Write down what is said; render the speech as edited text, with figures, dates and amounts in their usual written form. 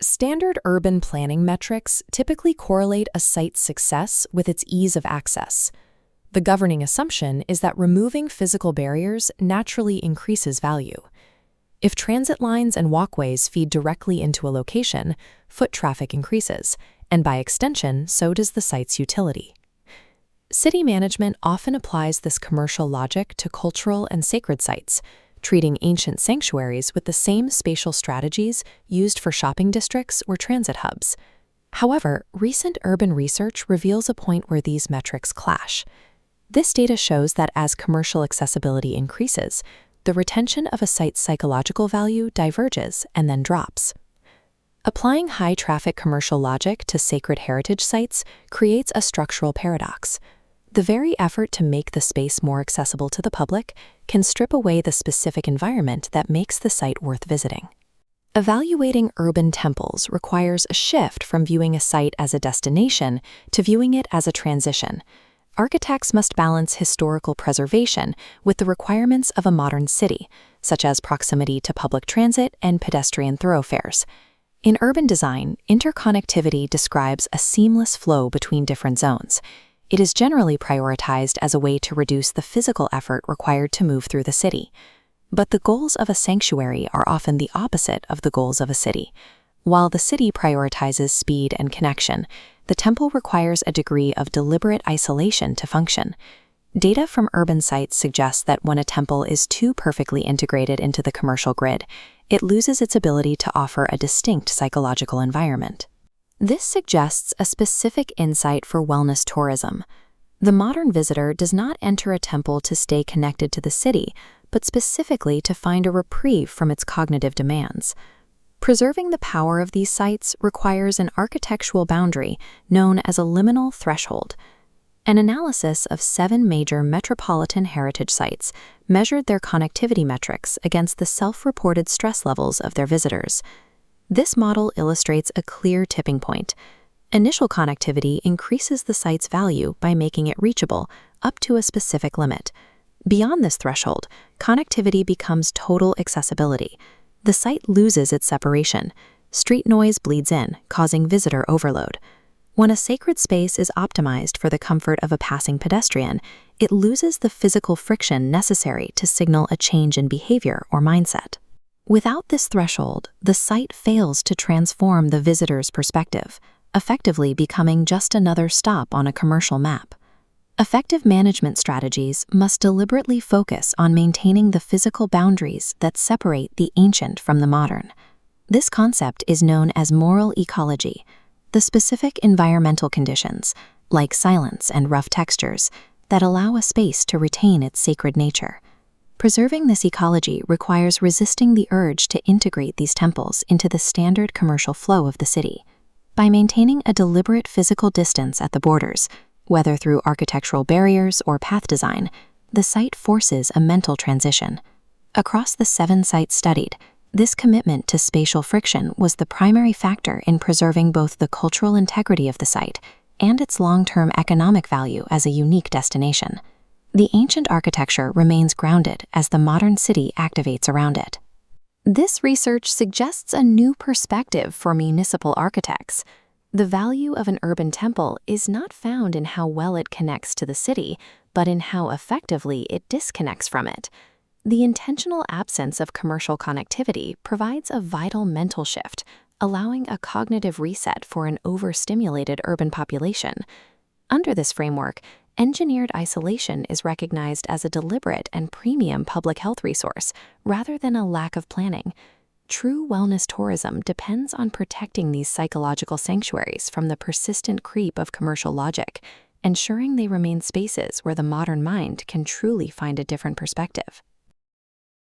Standard urban planning metrics typically correlate a site's success with its ease of access. The governing assumption is that removing physical barriers naturally increases value. If transit lines and walkways feed directly into a location, foot traffic increases, and by extension, so does the site's utility. City management often applies this commercial logic to cultural and sacred sites, treating ancient sanctuaries with the same spatial strategies used for shopping districts or transit hubs. However, recent urban research reveals a point where these metrics clash. This data shows that as commercial accessibility increases, the retention of a site's psychological value diverges and then drops. Applying high-traffic commercial logic to sacred heritage sites creates a structural paradox. The very effort to make the space more accessible to the public can strip away the specific environment that makes the site worth visiting. Evaluating urban temples requires a shift from viewing a site as a destination to viewing it as a transition. Architects must balance historical preservation with the requirements of a modern city, such as proximity to public transit and pedestrian thoroughfares. In urban design, interconnectivity describes a seamless flow between different zones. It is generally prioritized as a way to reduce the physical effort required to move through the city. But the goals of a sanctuary are often the opposite of the goals of a city. While the city prioritizes speed and connection, the temple requires a degree of deliberate isolation to function. Data from urban sites suggests that when a temple is too perfectly integrated into the commercial grid, it loses its ability to offer a distinct psychological environment. This suggests a specific insight for wellness tourism. The modern visitor does not enter a temple to stay connected to the city, but specifically to find a reprieve from its cognitive demands. Preserving the power of these sites requires an architectural boundary known as a liminal threshold. An analysis of 7 major metropolitan heritage sites measured their connectivity metrics against the self-reported stress levels of their visitors. This model illustrates a clear tipping point. Initial connectivity increases the site's value by making it reachable up to a specific limit. Beyond this threshold, connectivity becomes total accessibility. The site loses its separation. Street noise bleeds in, causing visitor overload. When a sacred space is optimized for the comfort of a passing pedestrian, it loses the physical friction necessary to signal a change in behavior or mindset. Without this threshold, the site fails to transform the visitor's perspective, effectively becoming just another stop on a commercial map. Effective management strategies must deliberately focus on maintaining the physical boundaries that separate the ancient from the modern. This concept is known as moral ecology, the specific environmental conditions, like silence and rough textures, that allow a space to retain its sacred nature. Preserving this ecology requires resisting the urge to integrate these temples into the standard commercial flow of the city. By maintaining a deliberate physical distance at the borders, whether through architectural barriers or path design, the site forces a mental transition. Across the 7 sites studied, this commitment to spatial friction was the primary factor in preserving both the cultural integrity of the site and its long-term economic value as a unique destination. The ancient architecture remains grounded as the modern city activates around it. This research suggests a new perspective for municipal architects. The value of an urban temple is not found in how well it connects to the city, but in how effectively it disconnects from it. The intentional absence of commercial connectivity provides a vital mental shift, allowing a cognitive reset for an overstimulated urban population. Under this framework, engineered isolation is recognized as a deliberate and premium public health resource, rather than a lack of planning. True wellness tourism depends on protecting these psychological sanctuaries from the persistent creep of commercial logic, ensuring they remain spaces where the modern mind can truly find a different perspective.